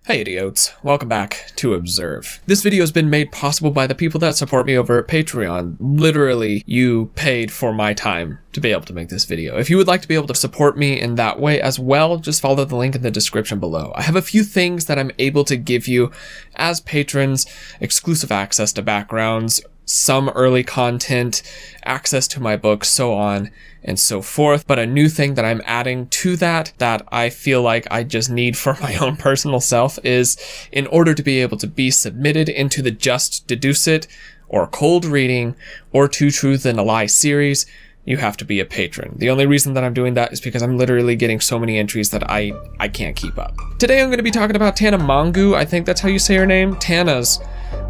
Hey idiots, welcome back to Observe. This video has been made possible by the people that support me over at Patreon. Literally, you paid for my time to be able to make this video. If you would like to be able to support me in that way as well, just follow the link in the description below. I have a few things that I'm able to give you as patrons: exclusive access to backgrounds, some early content, access to my books, so on and so forth. But a new thing that I'm adding to that I feel like I just need for my own personal self is, in order to be able to be submitted into the Just Deduce It, or Cold Reading, or Two Truths and a Lie series, you have to be a patron. The only reason that I'm doing that is because I'm literally getting so many entries that I can't keep up. Today I'm going to be talking about Tana Mongeau, I think that's how you say her name, Tana's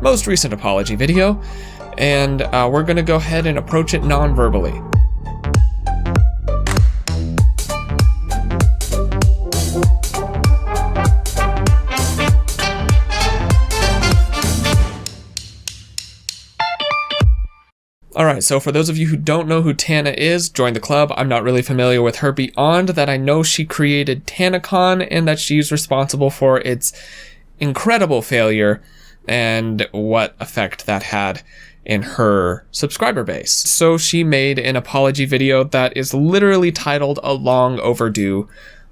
most recent apology video, and we're going to go ahead and approach it non-verbally. Alright, so for those of you who don't know who Tana is, join the club. I'm not really familiar with her beyond that I know she created TanaCon and that she's responsible for its incredible failure and what effect that had in her subscriber base. So she made an apology video that is literally titled A Long Overdue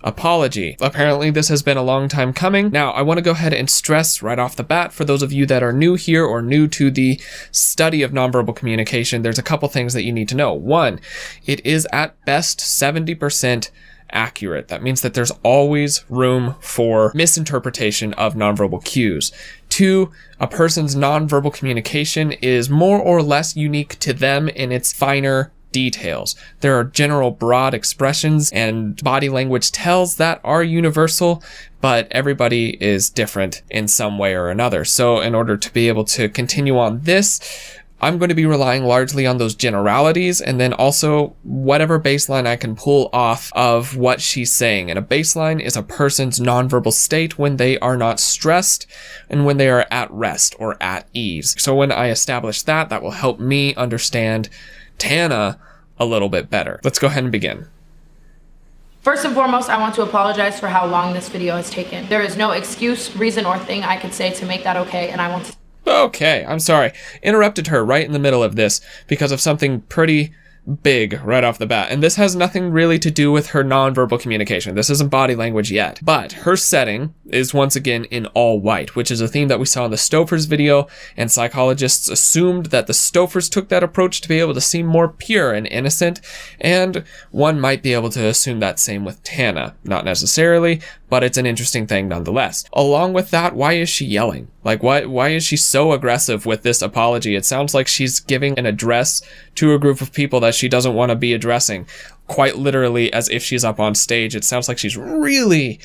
Apology. Apparently this has been a long time coming. Now I want to go ahead and stress right off the bat, for those of you that are new here or new to the study of nonverbal communication, there's a couple things that you need to know. One, it is at best 70% accurate. That means that there's always room for misinterpretation of nonverbal cues. Two, a person's nonverbal communication is more or less unique to them in its finer details. There are general broad expressions and body language tells that are universal, but everybody is different in some way or another. So in order to be able to continue on this, I'm going to be relying largely on those generalities, and then also whatever baseline I can pull off of what she's saying. And a baseline is a person's nonverbal state when they are not stressed and when they are at rest or at ease. So when I establish that, that will help me understand Tana a little bit better. Let's go ahead and begin. First and foremost, I want to apologize for how long this video has taken. There is no excuse, reason, or thing I could say to make that okay, and I want to... Okay, I'm sorry. Interrupted her right in the middle of this because of something pretty big right off the bat. And this has nothing really to do with her nonverbal communication. This isn't body language yet. But her setting is once again in all white, which is a theme that we saw in the Stouffer's video, and psychologists assumed that the Stouffers took that approach to be able to seem more pure and innocent, and one might be able to assume that same with Tana. Not necessarily, but it's an interesting thing nonetheless. Along with that, why is she yelling? Like, why is she so aggressive with this apology? It sounds like she's giving an address to a group of people that she doesn't want to be addressing, quite literally as if she's up on stage. It sounds like she's really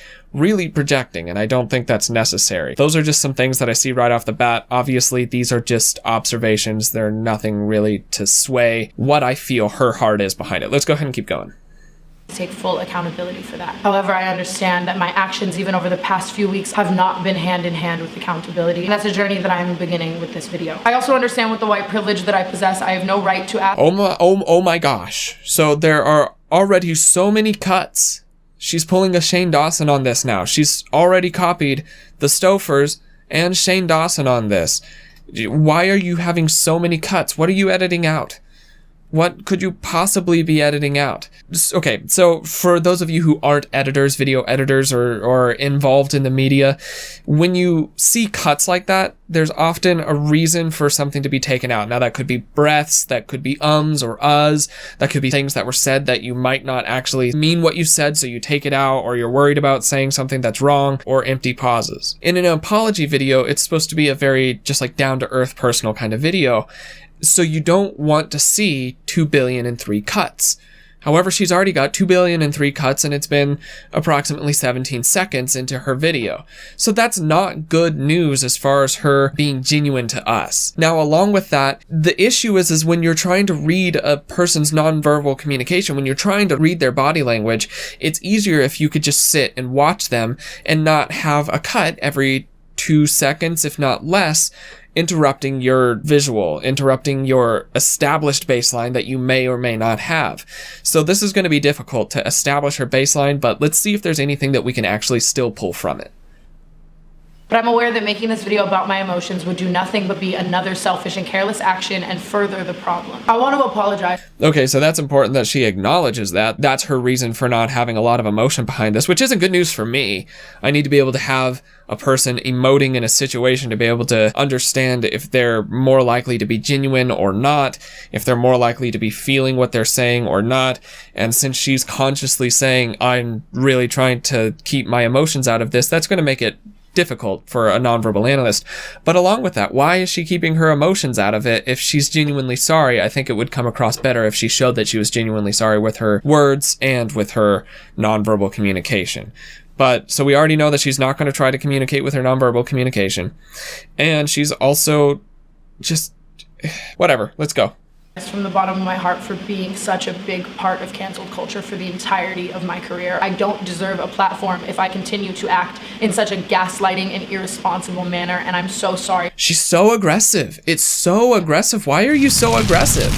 projecting, and I don't think that's necessary. Those are just some things that I see right off the bat. Obviously, these are just observations. They're nothing really to sway what I feel her heart is behind it. Let's go ahead and keep going. Take full accountability for that. However, I understand that my actions, even over the past few weeks, have not been hand in hand with accountability. And that's a journey that I am beginning with this video. I also understand with the white privilege that I possess, I have no right to ask. Oh my gosh. So there are already so many cuts. She's pulling a Shane Dawson on this now. She's already copied the Stouffers and Shane Dawson on this. Why are you having so many cuts? What are you editing out? What could you possibly be editing out? Okay, so for those of you who aren't editors, video editors, or involved in the media, when you see cuts like that, there's often a reason for something to be taken out. Now that could be breaths, that could be ums or uhs, that could be things that were said that you might not actually mean what you said, so you take it out, or you're worried about saying something that's wrong, or empty pauses. In an apology video, it's supposed to be a very just like down-to-earth personal kind of video. So you don't want to see 2,000,000,003 cuts. However, she's already got 2,000,000,003 cuts, and it's been approximately 17 seconds into her video. So that's not good news as far as her being genuine to us. Now, along with that, the issue is when you're trying to read a person's nonverbal communication, when you're trying to read their body language, it's easier if you could just sit and watch them and not have a cut every 2 seconds, if not less, interrupting your visual, interrupting your established baseline that you may or may not have. So this is going to be difficult to establish her baseline, but let's see if there's anything that we can actually still pull from it. But I'm aware that making this video about my emotions would do nothing but be another selfish and careless action and further the problem. I want to apologize. Okay, so that's important that she acknowledges that. That's her reason for not having a lot of emotion behind this, which isn't good news for me. I need to be able to have a person emoting in a situation to be able to understand if they're more likely to be genuine or not, if they're more likely to be feeling what they're saying or not. And since she's consciously saying, I'm really trying to keep my emotions out of this, that's going to make it difficult for a nonverbal analyst. But along with that, why is she keeping her emotions out of it? If she's genuinely sorry, I think it would come across better if she showed that she was genuinely sorry with her words and with her nonverbal communication. But so we already know that she's not going to try to communicate with her nonverbal communication. And she's also just whatever. Let's go. From the bottom of my heart for being such a big part of canceled culture for the entirety of my career. I don't deserve a platform if I continue to act in such a gaslighting and irresponsible manner, and I'm so sorry. She's so aggressive. It's so aggressive. Why are you so aggressive?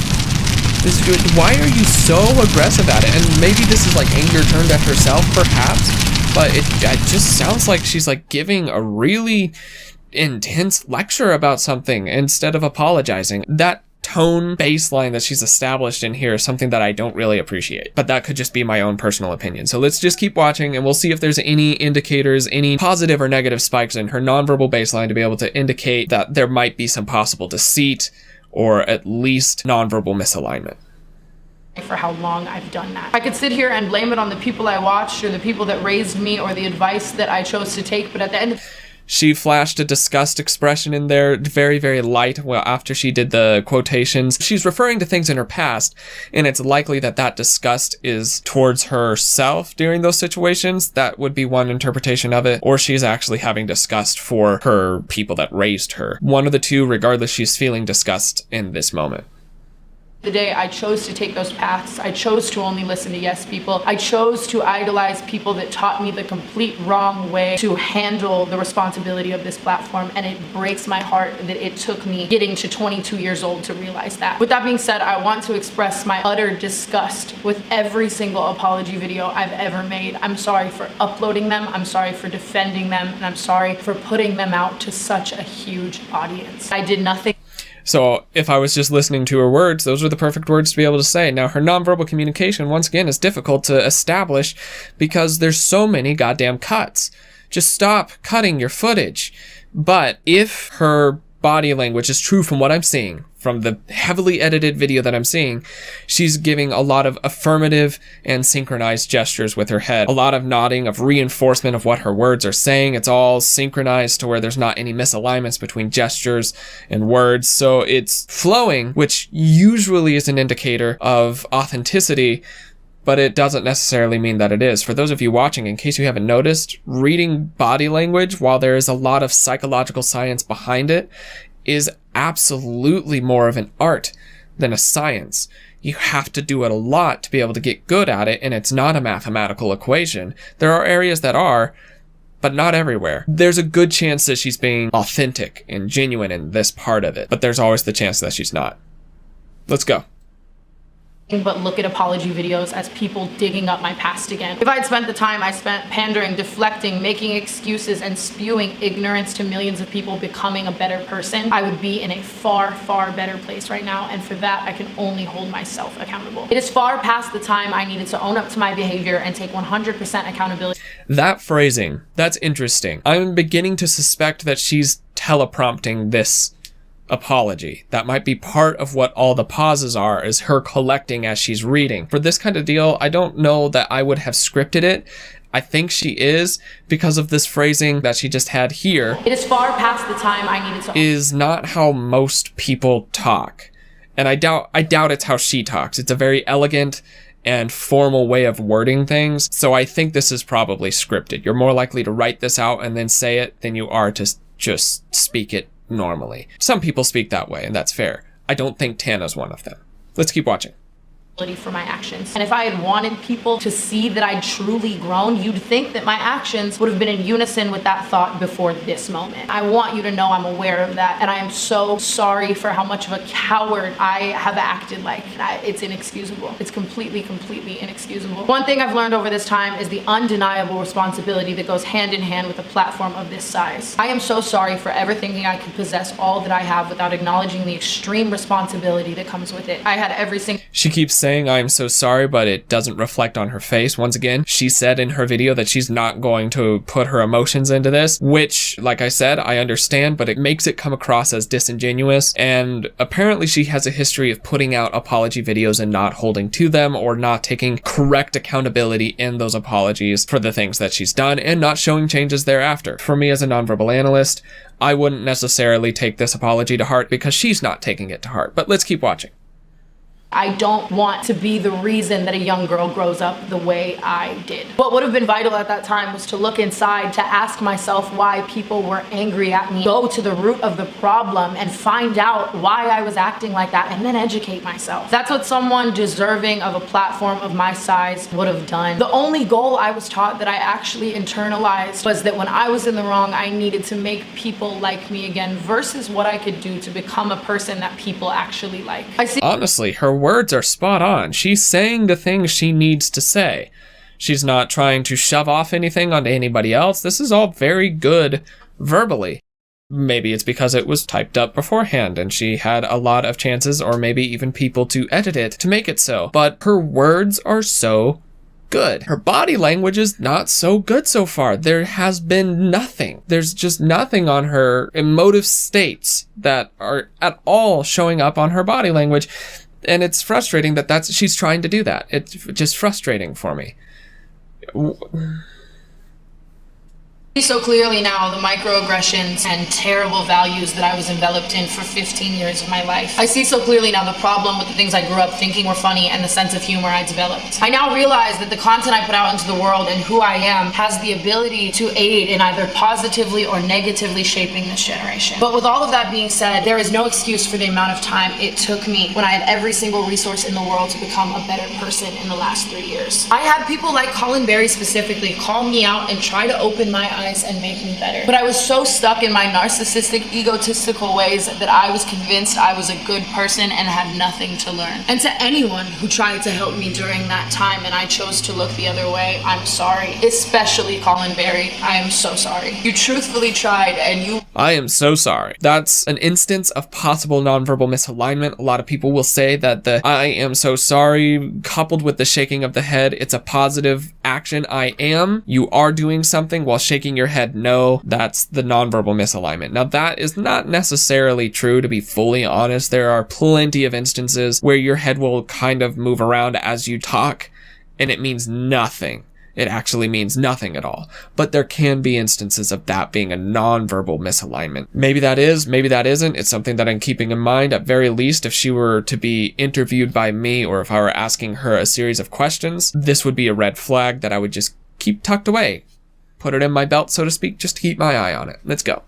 Why are you so aggressive at it? And maybe this is like anger turned at herself, perhaps, but it just sounds like she's like giving a really intense lecture about something instead of apologizing. That tone baseline that she's established in here is something that I don't really appreciate, but that could just be my own personal opinion. So let's just keep watching and we'll see if there's any indicators, any positive or negative spikes in her nonverbal baseline to be able to indicate that there might be some possible deceit or at least nonverbal misalignment. For how long I've done that. I could sit here and blame it on the people I watched or the people that raised me or the advice that I chose to take, but at the end of she flashed a disgust expression in there, very, very light, well, after she did the quotations. She's referring to things in her past, and it's likely that that disgust is towards herself during those situations. That would be one interpretation of it. Or she's actually having disgust for her people that raised her. One of the two, regardless, she's feeling disgust in this moment. The day I chose to take those paths, I chose to only listen to yes people. I chose to idolize people that taught me the complete wrong way to handle the responsibility of this platform, and it breaks my heart that it took me getting to 22 years old to realize that. With that being said, I want to express my utter disgust with every single apology video I've ever made. I'm sorry for uploading them, I'm sorry for defending them, and I'm sorry for putting them out to such a huge audience. I did nothing. So if I was just listening to her words, those are the perfect words to be able to say. Now, her nonverbal communication, once again, is difficult to establish because there's so many goddamn cuts. Just stop cutting your footage. But if her body language is true from what I'm seeing, from the heavily edited video that I'm seeing, she's giving a lot of affirmative and synchronized gestures with her head. A lot of nodding, of reinforcement of what her words are saying. It's all synchronized to where there's not any misalignments between gestures and words. So it's flowing, which usually is an indicator of authenticity, but it doesn't necessarily mean that it is. For those of you watching, in case you haven't noticed, reading body language, while there is a lot of psychological science behind it, is absolutely more of an art than a science. You have to do it a lot to be able to get good at it, and it's not a mathematical equation. There are areas that are, but not everywhere. There's a good chance that she's being authentic and genuine in this part of it, but there's always the chance that she's not. Let's go. But look at apology videos as people digging up my past again. If I'd spent the time I spent pandering, deflecting, making excuses, and spewing ignorance to millions of people becoming a better person, I would be in a far, far better place right now, and for that, I can only hold myself accountable. It is far past the time I needed to own up to my behavior and take 100% accountability. That phrasing, that's interesting. I'm beginning to suspect that she's teleprompting this apology. That might be part of what all the pauses are, is her collecting as she's reading. For this kind of deal, I don't know that I would have scripted it. I think she is, because of this phrasing that she just had here. It is far past the time I needed to is not how most people talk. And I doubt it's how she talks. It's a very elegant and formal way of wording things. So I think this is probably scripted. You're more likely to write this out and then say it than you are to just speak it normally. Some people speak that way, and that's fair. I don't think Tana's one of them. Let's keep watching. for my actions. And if I had wanted people to see that I'd truly grown, you'd think that my actions would have been in unison with that thought before this moment. I want you to know I'm aware of that, and I am so sorry for how much of a coward I have acted like. It's inexcusable. It's completely inexcusable. One thing I've learned over this time is the undeniable responsibility that goes hand in hand with a platform of this size. I am so sorry for ever thinking I could possess all that I have without acknowledging the extreme responsibility that comes with it. I had every single... She keeps saying I am so sorry, but it doesn't reflect on her face. Once again, she said in her video that she's not going to put her emotions into this, which, like I said, I understand, but it makes it come across as disingenuous. And apparently she has a history of putting out apology videos and not holding to them, or not taking correct accountability in those apologies for the things that she's done, and not showing changes thereafter. For me as a nonverbal analyst, I wouldn't necessarily take this apology to heart because she's not taking it to heart. But let's keep watching. I don't want to be the reason that a young girl grows up the way I did. What would have been vital at that time was to look inside, to ask myself why people were angry at me, go to the root of the problem and find out why I was acting like that, and then educate myself. That's what someone deserving of a platform of my size would have done. The only goal I was taught that I actually internalized was that when I was in the wrong, I needed to make people like me again, versus what I could do to become a person that people actually like. Honestly, her words are spot on. She's saying the things she needs to say. She's not trying to shove off anything onto anybody else. This is all very good verbally. Maybe it's because it was typed up beforehand and she had a lot of chances, or maybe even people, to edit it to make it so. But her words are so good. Her body language is not so good so far. There has been nothing. There's just nothing on her emotive states that are at all showing up on her body language. And it's frustrating that she's trying to do that. It's just frustrating for me. So clearly now the microaggressions and terrible values that I was enveloped in for 15 years of my life. I see so clearly now the problem with the things I grew up thinking were funny and the sense of humor I developed. I now realize that the content I put out into the world and who I am has the ability to aid in either positively or negatively shaping this generation. But with all of that being said, there is no excuse for the amount of time it took me, when I had every single resource in the world, to become a better person in the last 3 years. I had people like Colin Berry specifically call me out and try to open my eyes and make me better. But I was so stuck in my narcissistic, egotistical ways that I was convinced I was a good person and had nothing to learn. And to anyone who tried to help me during that time and I chose to look the other way, I'm sorry. Especially Colin Berry. I am so sorry. You truthfully tried, and you... I am so sorry. That's an instance of possible nonverbal misalignment. A lot of people will say that the I am so sorry coupled with the shaking of the head, it's a positive action. I am. You are doing something while shaking your head no. That's the nonverbal misalignment. Now that is not necessarily true, to be fully honest. There are plenty of instances where your head will kind of move around as you talk and it means nothing. It actually means nothing at all. But there can be instances of that being a nonverbal misalignment. Maybe that is, maybe that isn't. It's something that I'm keeping in mind. At very least, if she were to be interviewed by me, or if I were asking her a series of questions, this would be a red flag that I would just keep tucked away. Put it in my belt, so to speak, just to keep my eye on it. Let's go.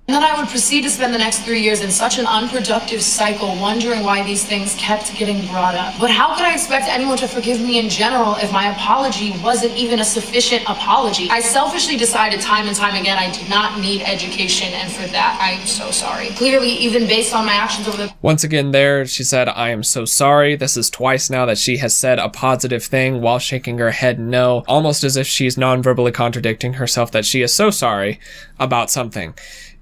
And then I would proceed to spend the next 3 years in such an unproductive cycle, wondering why these things kept getting brought up. But how could I expect anyone to forgive me in general if my apology wasn't even a sufficient apology? I selfishly decided time and time again I did not need education, and for that I'm so sorry. Clearly, even based on my actions over the... Once again there, she said, I am so sorry. This is twice now that she has said a positive thing while shaking her head no, almost as if she's non-verbally contradicting herself that she is so sorry about something.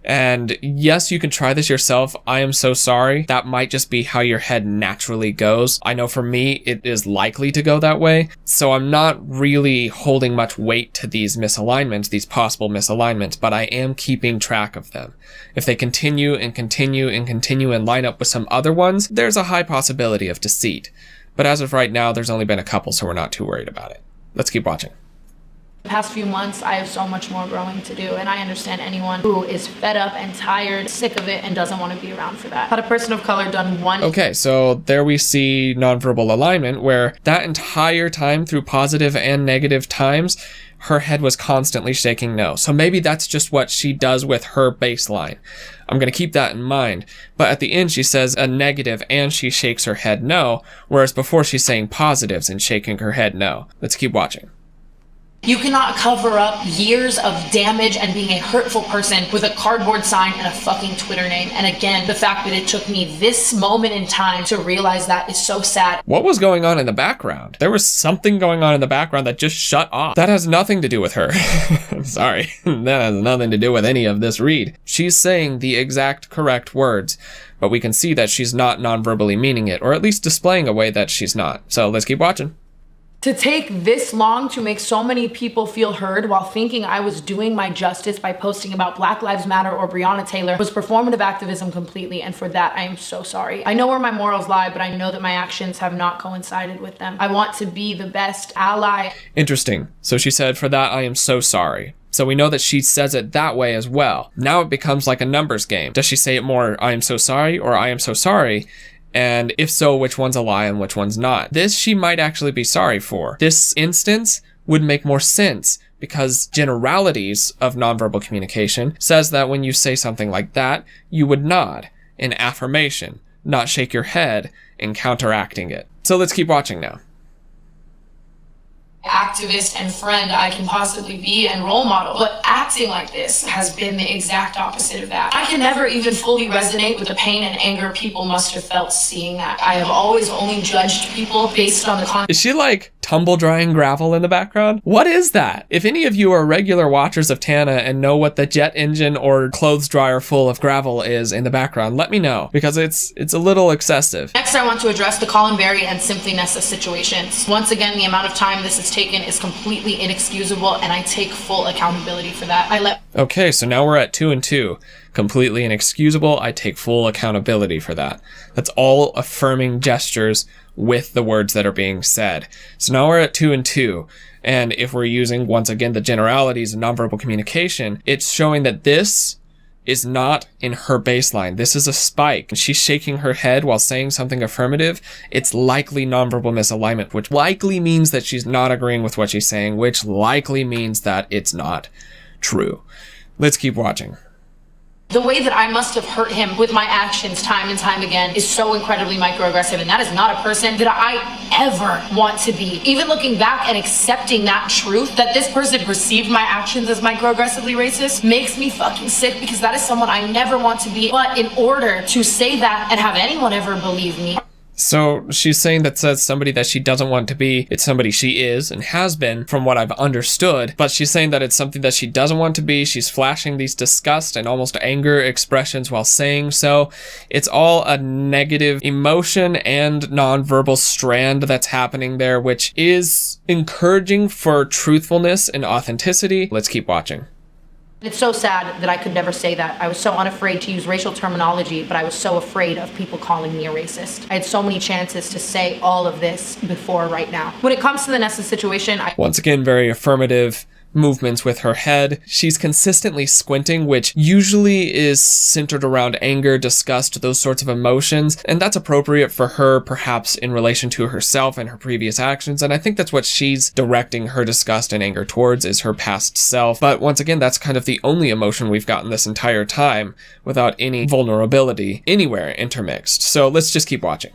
And yes, you can try this yourself. I am so sorry. That might just be how your head naturally goes. I know for me, it is likely to go that way. So I'm not really holding much weight to these misalignments, these possible misalignments, but I am keeping track of them. If they continue and continue and continue and line up with some other ones, there's a high possibility of deceit. But as of right now, there's only been a couple, so we're not too worried about it. Let's keep watching. The past few months, I have so much more growing to do, and I understand anyone who is fed up and tired, sick of it, and doesn't want to be around for that. Had a person of color done one... Okay, so there we see nonverbal alignment, where that entire time through positive and negative times, her head was constantly shaking no. So maybe that's just what she does with her baseline. I'm going to keep that in mind. But at the end, she says a negative and she shakes her head no, whereas before she's saying positives and shaking her head no. Let's keep watching. You cannot cover up years of damage and being a hurtful person with a cardboard sign and a fucking Twitter name. And again, the fact that it took me this moment in time to realize that is so sad. What was going on in the background? There was something going on in the background that just shut off. That has nothing to do with her. Sorry, that has nothing to do with any of this read. She's saying the exact correct words, but we can see that she's not non-verbally meaning it, or at least displaying a way that she's not. So let's keep watching. To take this long to make so many people feel heard while thinking I was doing my justice by posting about Black Lives Matter or Breonna Taylor was performative activism completely, and for that I am so sorry. I know where my morals lie, but I know that my actions have not coincided with them. I want to be the best ally. Interesting. So she said, for that I am so sorry. So we know that she says it that way as well. Now it becomes like a numbers game. Does she say it more, I am so sorry, or I am so sorry? And if so, which one's a lie and which one's not? This she might actually be sorry for. This instance would make more sense because generalities of nonverbal communication says that when you say something like that, you would nod in affirmation, not shake your head in counteracting it. So let's keep watching now. Activist and friend I can possibly be and role model, but acting like this has been the exact opposite of that. I can never even fully resonate with the pain and anger people must have felt seeing that. I have always only judged people based on the content. Is she like tumble drying gravel in the background? What is that? If any of you are regular watchers of Tana and know what the jet engine or clothes dryer full of gravel is in the background, let me know, because it's a little excessive. Next, I want to address the Colin Berry and Simply Nessa situations. Once again, the amount of time this has taken is completely inexcusable, and I take full accountability for that. Okay, so now we're at 2 and 2. Completely inexcusable. I take full accountability for that. That's all affirming gestures with the words that are being said. So now we're at 2 and 2. And if we're using, once again, the generalities of nonverbal communication, it's showing that this is not in her baseline. This is a spike. She's shaking her head while saying something affirmative. It's likely nonverbal misalignment, which likely means that she's not agreeing with what she's saying, which likely means that it's not true. Let's keep watching. The way that I must have hurt him with my actions time and time again is so incredibly microaggressive, and that is not a person that I ever want to be. Even looking back and accepting that truth, that this person perceived my actions as microaggressively racist, makes me fucking sick, because that is someone I never want to be. But in order to say that and have anyone ever believe me, so she's saying that says somebody that she doesn't want to be. It's somebody she is and has been from what I've understood. But she's saying that it's something that she doesn't want to be. She's flashing these disgust and almost anger expressions while saying so. It's all a negative emotion and nonverbal strand that's happening there, which is encouraging for truthfulness and authenticity. Let's keep watching. It's so sad that I could never say that. I was so unafraid to use racial terminology, but I was so afraid of people calling me a racist. I had so many chances to say all of this before right now. When it comes to the Nessa situation, once again, very affirmative movements with her head. She's consistently squinting, which usually is centered around anger, disgust, those sorts of emotions. And that's appropriate for her, perhaps in relation to herself and her previous actions. And I think that's what she's directing her disgust and anger towards, is her past self. But once again, that's kind of the only emotion we've gotten this entire time without any vulnerability anywhere intermixed. So let's just keep watching.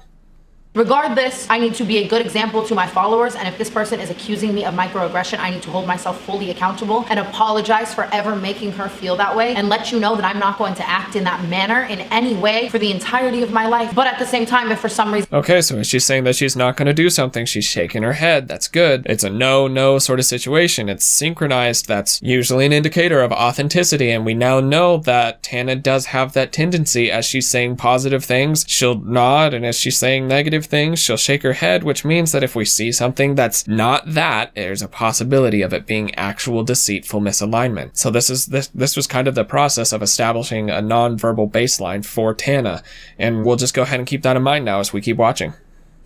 Regardless, I need to be a good example to my followers, and if this person is accusing me of microaggression, I need to hold myself fully accountable and apologize for ever making her feel that way, and let you know that I'm not going to act in that manner in any way for the entirety of my life. But at the same time, if for some reason... Okay, so she's saying that she's not going to do something. She's shaking her head. That's good. It's a no sort of situation. It's synchronized. That's usually an indicator of authenticity, and we now know that Tana does have that tendency. As she's saying positive things, she'll nod, and as she's saying negative things, she'll shake her head, which means that if we see something that's not that, there's a possibility of it being actual deceitful misalignment. So this was kind of the process of establishing a non-verbal baseline for Tana, and we'll just go ahead and keep that in mind now as we keep watching.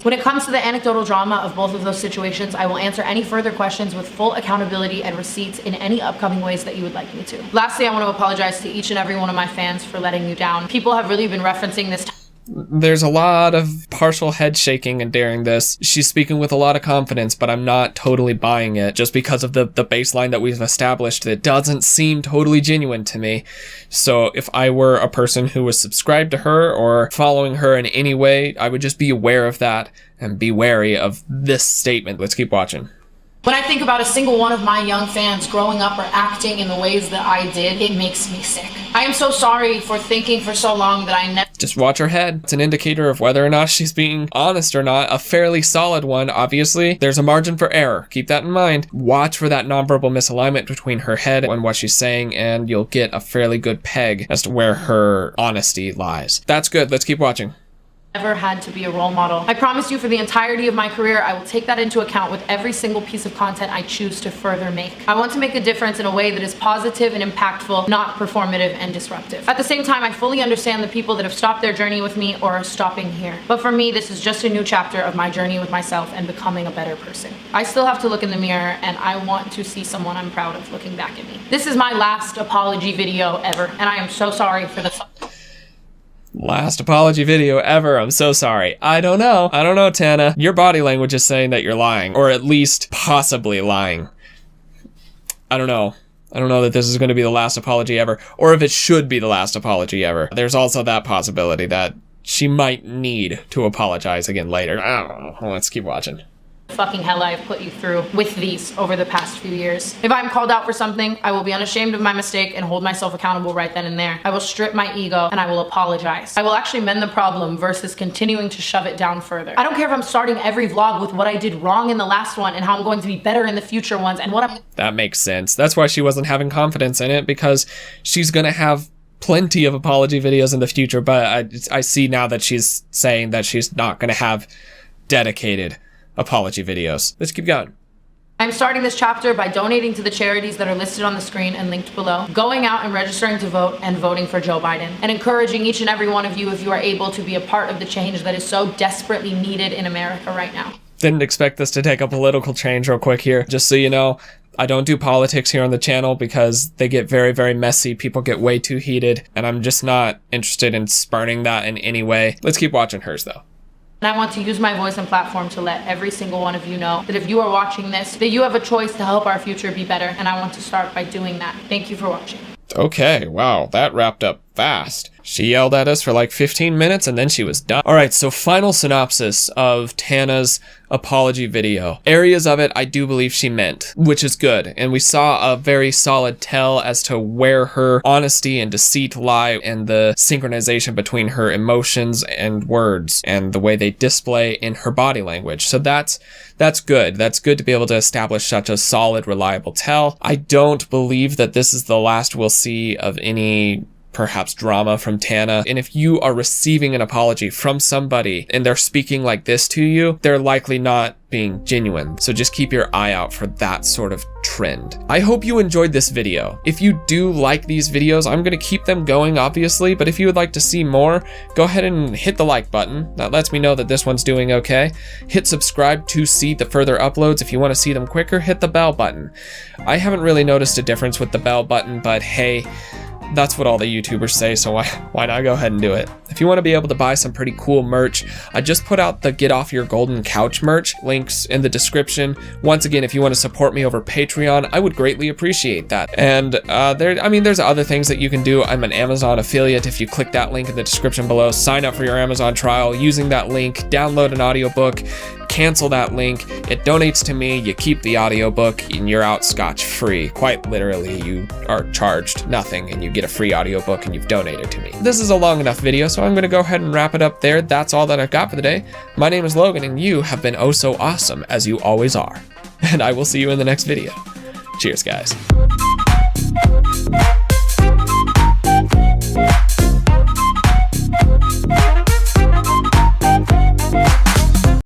When it comes to the anecdotal drama of both of those situations, I will answer any further questions with full accountability and receipts in any upcoming ways that you would like me to. Lastly, I want to apologize to each and every one of my fans for letting you down. People have really been referencing this There's a lot of partial head shaking and during this. She's speaking with a lot of confidence, but I'm not totally buying it just because of the baseline that we've established that doesn't seem totally genuine to me. So if I were a person who was subscribed to her or following her in any way, I would just be aware of that and be wary of this statement. Let's keep watching. When I think about a single one of my young fans growing up or acting in the ways that I did, it makes me sick. I am so sorry for thinking for so long that I never... Just watch her head. It's an indicator of whether or not she's being honest or not. A fairly solid one, obviously. There's a margin for error. Keep that in mind. Watch for that nonverbal misalignment between her head and what she's saying, and you'll get a fairly good peg as to where her honesty lies. That's good. Let's keep watching. Never had to be a role model. I promise you, for the entirety of my career, I will take that into account with every single piece of content I choose to further make. I want to make a difference in a way that is positive and impactful, not performative and disruptive. At the same time, I fully understand the people that have stopped their journey with me or are stopping here. But for me, this is just a new chapter of my journey with myself and becoming a better person. I still have to look in the mirror, and I want to see someone I'm proud of looking back at me. This is my last apology video ever, and I am so sorry for the... Last apology video ever. I'm so sorry. I don't know, Tana. Your body language is saying that you're lying, or at least possibly lying. I don't know that this is going to be the last apology ever, or if it should be the last apology ever. There's also that possibility that she might need to apologize again later. I don't know. Let's keep watching. Fucking hell I've put you through with these over the past few years. If I'm called out for something, I will be unashamed of my mistake and hold myself accountable right then and there. I will strip my ego and I will apologize. I will actually mend the problem versus continuing to shove it down further. I don't care if I'm starting every vlog with what I did wrong in the last one and how I'm going to be better in the future ones and what I'm... That makes sense. That's why she wasn't having confidence in it, because she's gonna have plenty of apology videos in the future, but I see now that she's saying that she's not gonna have dedicated apology videos. Let's keep going. I'm starting this chapter by donating to the charities that are listed on the screen and linked below, going out and registering to vote and voting for Joe Biden, and encouraging each and every one of you, if you are able, to be a part of the change that is so desperately needed in America right now. Didn't expect this to take a political change real quick here. Just so you know, I don't do politics here on the channel because they get very, very messy. People get way too heated, and I'm just not interested in spurning that in any way. Let's keep watching hers though. And I want to use my voice and platform to let every single one of you know that if you are watching this, that you have a choice to help our future be better. And I want to start by doing that. Thank you for watching. Okay, wow, that wrapped up fast. She yelled at us for like 15 minutes and then she was done. All right, so final synopsis of Tana's apology video. Areas of it I do believe she meant, which is good. And we saw a very solid tell as to where her honesty and deceit lie, and the synchronization between her emotions and words and the way they display in her body language. So that's good. That's good to be able to establish such a solid, reliable tell. I don't believe that this is the last we'll see of any perhaps drama from Tana. And if you are receiving an apology from somebody and they're speaking like this to you, they're likely not being genuine. So just keep your eye out for that sort of trend. I hope you enjoyed this video. If you do like these videos, I'm gonna keep them going, obviously, but if you would like to see more, go ahead and hit the like button. That lets me know that this one's doing okay. Hit subscribe to see the further uploads. If you want to see them quicker, hit the bell button. I haven't really noticed a difference with the bell button, but hey, that's what all the YouTubers say, so why not go ahead and do it? If you want to be able to buy some pretty cool merch, I just put out the Get Off Your Golden Couch merch, links in the description. Once again, if you want to support me over Patreon, I would greatly appreciate that. And there's other things that you can do. I'm an Amazon affiliate. If you click that link in the description below, sign up for your Amazon trial using that link, download an audiobook, cancel that link, it donates to me, you keep the audiobook, and you're out scotch-free. Quite literally, you are charged nothing and you get a free audiobook and you've donated to me. This is a long enough video, so I'm gonna go ahead and wrap it up there. That's all that I've got for the day. My name is Logan and you have been oh so awesome, as you always are. And I will see you in the next video. Cheers, guys.